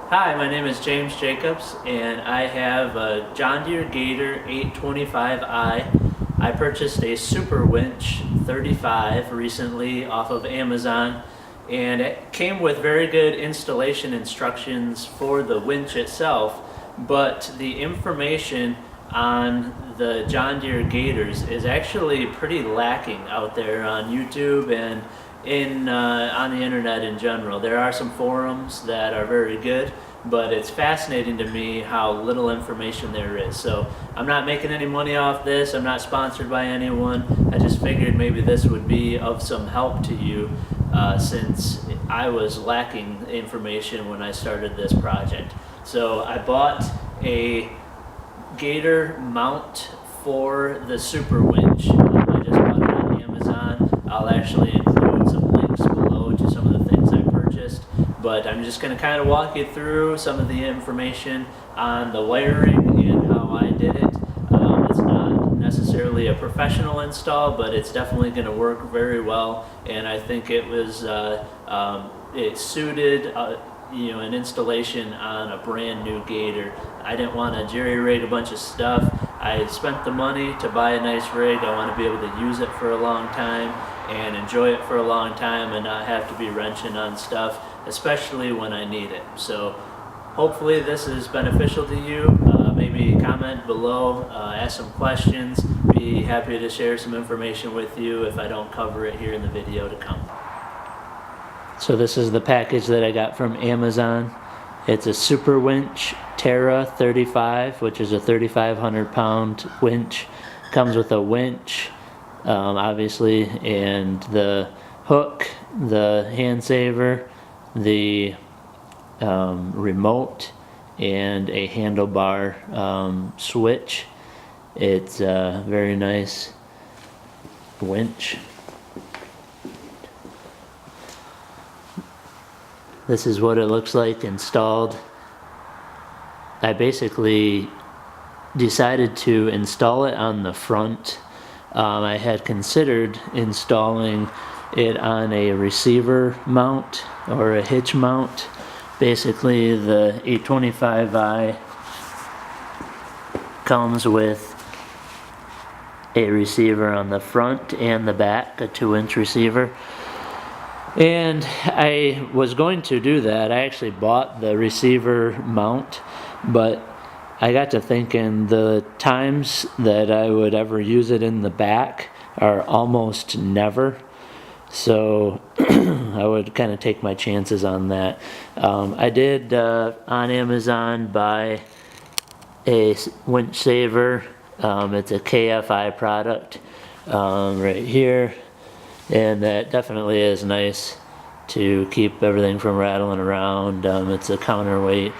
Hi, my name is James Jacobs, and I have a John Deere Gator 825i. I purchased a Superwinch 35 recently off of Amazon, and it came with very good installation instructions for the winch itself, but the information on the John Deere Gators is actually pretty lacking out there on YouTube and on the internet in general. There are some forums that are very good, but it's fascinating to me how little information there is. So I'm not making any money off this. I'm not sponsored by anyone. I just figured maybe this would be of some help to you since I was lacking information when I started this project. So I bought a Gator mount for the Superwinch. I just bought it on Amazon. I'll actually include some links below to some of the things I purchased, but I'm just going to kind of walk you through some of the information on the wiring and how I did it. It's not necessarily a professional install, but it's definitely going to work very well, and I think it was it suited an installation on a brand new Gator. I didn't want to jerry rig a bunch of stuff. I spent the money to buy a nice rig. I want to be able to use it for a long time and enjoy it for a long time and not have to be wrenching on stuff, especially when I need it. So hopefully this is beneficial to you. Maybe comment below, ask some questions. Be happy to share some information with you if I don't cover it here in the video to come. So this is the package that I got from Amazon. It's a Superwinch Terra 35, which is a 3,500 pound winch. Comes with a winch, obviously, and the hook, the hand saver, the remote, and a handlebar switch. It's a very nice winch. This is what it looks like installed. I basically decided to install it on the front. I had considered installing it on a receiver mount or a hitch mount. Basically, the 825i comes with a receiver on the front and the back, a 2-inch receiver. And I was going to do that. I actually bought the receiver mount, but I got to thinking the times that I would ever use it in the back are almost never. So I would kind of take my chances on that. I did on Amazon buy a Winch Saver. It's a KFI product right here. And that definitely is nice to keep everything from rattling around. It's a counterweight,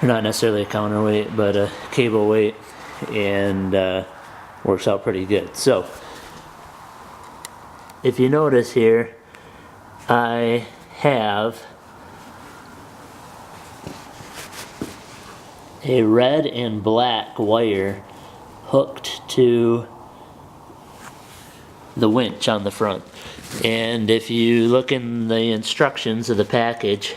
or not necessarily a counterweight, but a cable weight, and works out pretty good. So, if you notice here, I have a red and black wire hooked to the winch on the front. And if you look in the instructions of the package,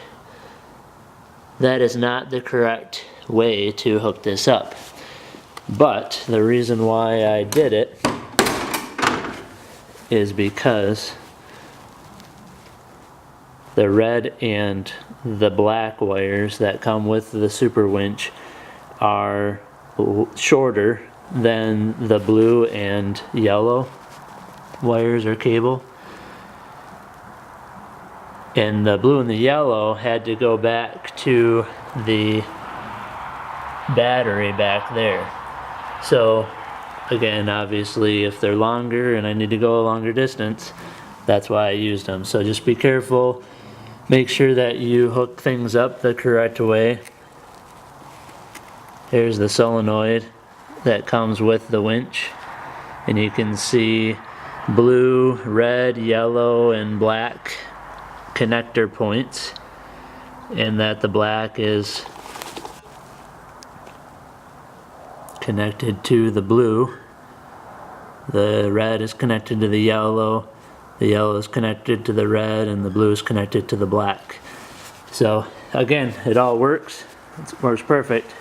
that is not the correct way to hook this up. But the reason why I did it is because the red and the black wires that come with the Superwinch are shorter than the blue and yellow wires or cable, and the blue and the yellow had to go back to the battery back there. So again, obviously if they're longer and I need to go a longer distance, that's why I used them. So just be careful, make sure that you hook things up the correct way. Here's the solenoid that comes with the winch, and you can see blue, red, yellow, and black connector points, and that the black is connected to the blue, the red is connected to the yellow is connected to the red, and the blue is connected to the black. So again, it all works. It works perfect.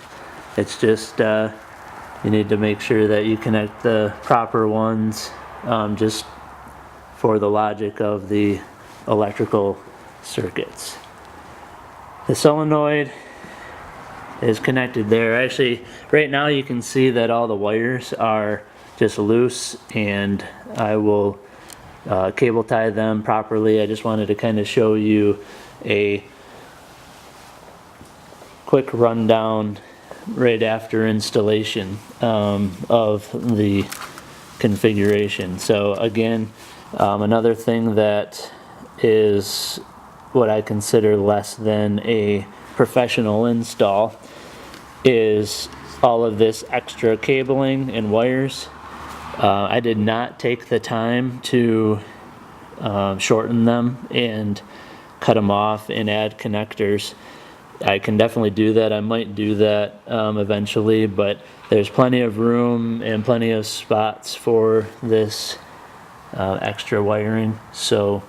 It's just you need to make sure that you connect the proper ones, just for the logic of the electrical circuits. The solenoid is connected there. Actually, right now you can see that all the wires are just loose, and I will cable tie them properly. I just wanted to kind of show you a quick rundown right after installation of the configuration. So again, another thing that is what I consider less than a professional install is all of this extra cabling and wires. I did not take the time to shorten them and cut them off and add connectors. I can definitely do that. I might do that eventually, but there's plenty of room and plenty of spots for this extra wiring, so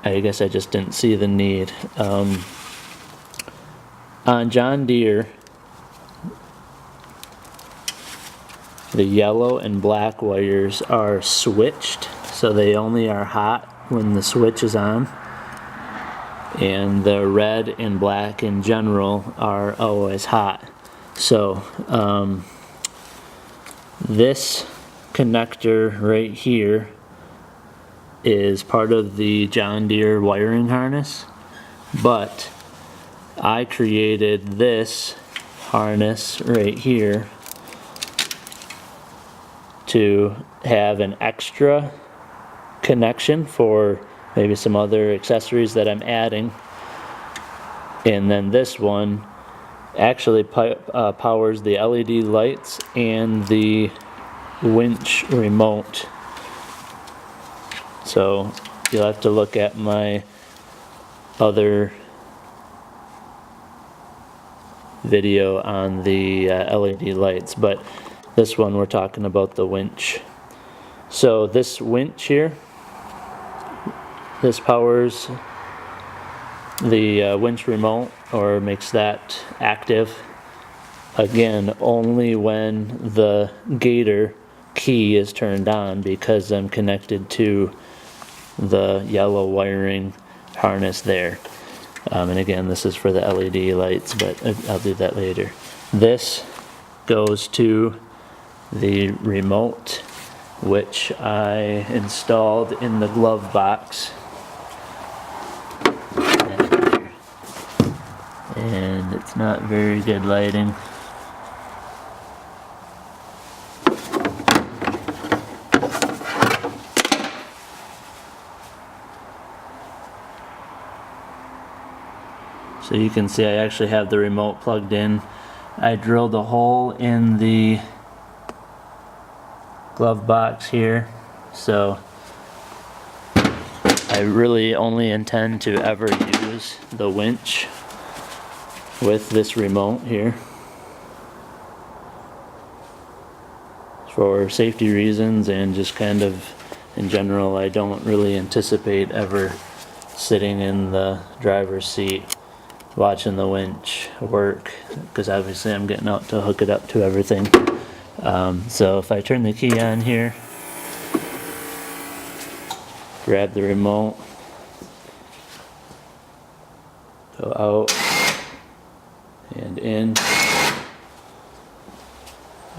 I guess I just didn't see the need. On John Deere, the yellow and black wires are switched, so they only are hot when the switch is on. And the red and black in general are always hot. So this connector right here is part of the John Deere wiring harness, but I created this harness right here to have an extra connection for maybe some other accessories that I'm adding. And then this one actually powers the LED lights and the winch remote. So you'll have to look at my other video on the LED lights, but this one we're talking about the winch. So this winch here, this powers the winch remote, or makes that active, again only when the Gator key is turned on, because I'm connected to the yellow wiring harness there. And again, this is for the LED lights, but I'll do that later. This goes to the remote, which I installed in the glove box. And it's not very good lighting. So you can see I actually have the remote plugged in. I drilled a hole in the glove box here, so I really only intend to ever use the winch with this remote here. For safety reasons and just kind of in general, I don't really anticipate ever sitting in the driver's seat watching the winch work, because obviously I'm getting out to hook it up to everything. So if I turn the key on here, grab the remote, go out and in,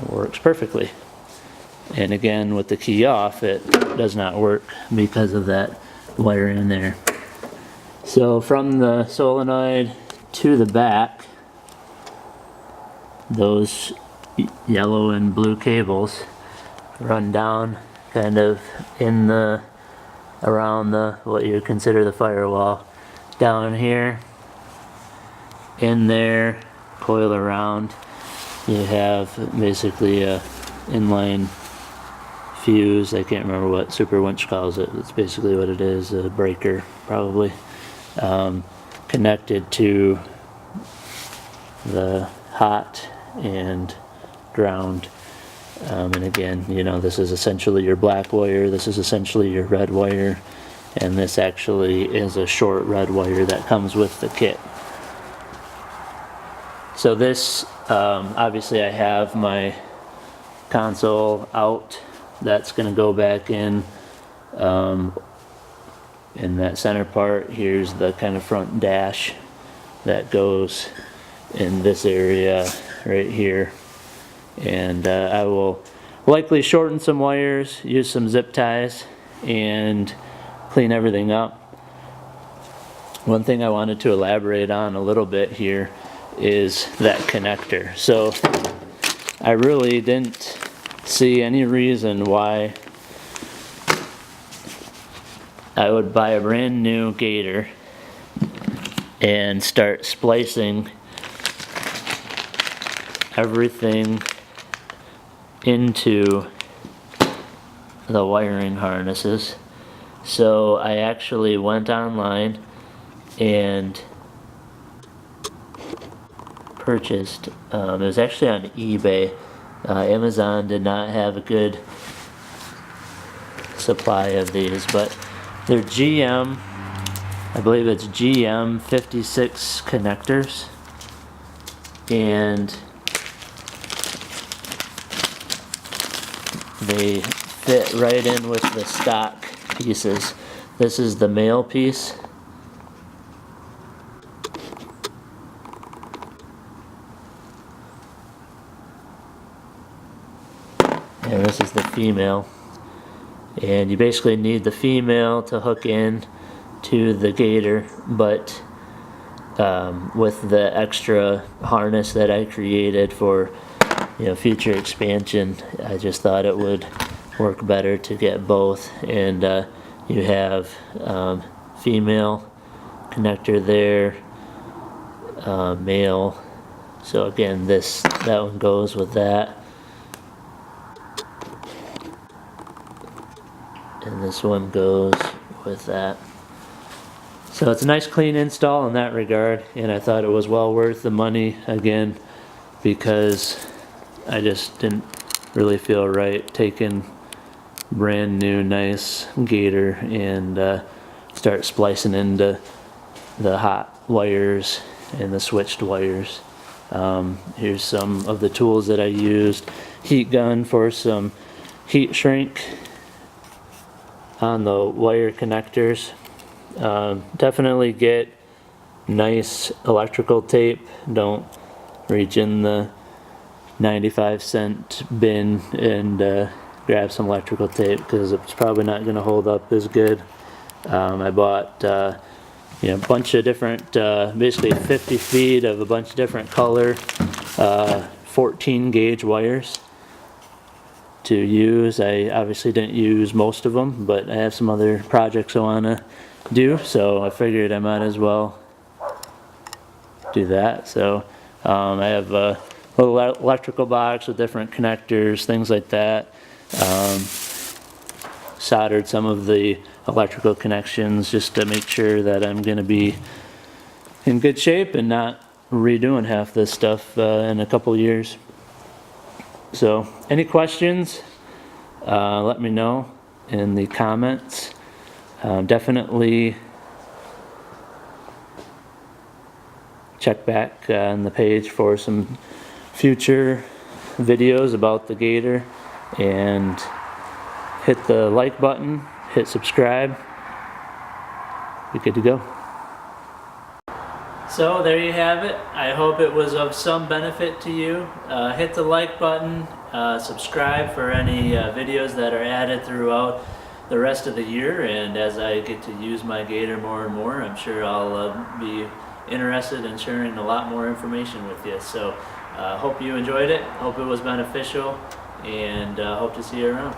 it works perfectly. And again, with the key off, it does not work because of that wire in there. So from the solenoid to the back, those yellow and blue cables run down kind of in the, around the, what you consider the firewall, down here, in there, coil around. You have basically a inline fuse. I can't remember what Superwinch calls it. That's basically what it is, a breaker probably, connected to the hot and ground. And again, you know, this is essentially your black wire, this is essentially your red wire, and this actually is a short red wire that comes with the kit. So this, obviously I have my console out. That's going to go back in that center part. Here's the kind of front dash that goes in this area right here. And I will likely shorten some wires, use some zip ties, and clean everything up. One thing I wanted to elaborate on a little bit here is that connector. So I really didn't see any reason why I would buy a brand new Gator and start splicing everything into the wiring harnesses. So I actually went online and purchased, it was actually on eBay. Amazon did not have a good supply of these, but they're GM, I believe it's GM 56 connectors, and they fit right in with the stock pieces. This is the male piece. And this is the female. And you basically need the female to hook in to the Gator, but with the extra harness that I created for future expansion, I just thought it would work better to get both. And you have female connector there, male. So again, that one goes with that. And this one goes with that. So it's a nice clean install in that regard, and I thought it was well worth the money again, because I just didn't really feel right taking brand new nice Gator and start splicing into the hot wires and the switched wires. Here's some of the tools that I used. Heat gun for some heat shrink on the wire connectors. Definitely get nice electrical tape. Don't reach in the 95-cent bin and grab some electrical tape, because it's probably not going to hold up as good. I bought a bunch of different, basically 50 feet of a bunch of different color 14 gauge wires to use. I obviously didn't use most of them, but I have some other projects I want to do, so I figured I might as well do that. So I have a little electrical box with different connectors, things like that. Soldered some of the electrical connections just to make sure that I'm going to be in good shape and not redoing half this stuff in a couple years. So any questions, let me know in the comments. Definitely check back on the page for some future videos about the Gator, and hit the like button, hit subscribe. You're good to go. So there you have it. I hope it was of some benefit to you. Hit the like button, subscribe for any videos that are added throughout the rest of the year, and as I get to use my Gator more and more, I'm sure I'll be interested in sharing a lot more information with you. So hope you enjoyed it, hope it was beneficial, and hope to see you around.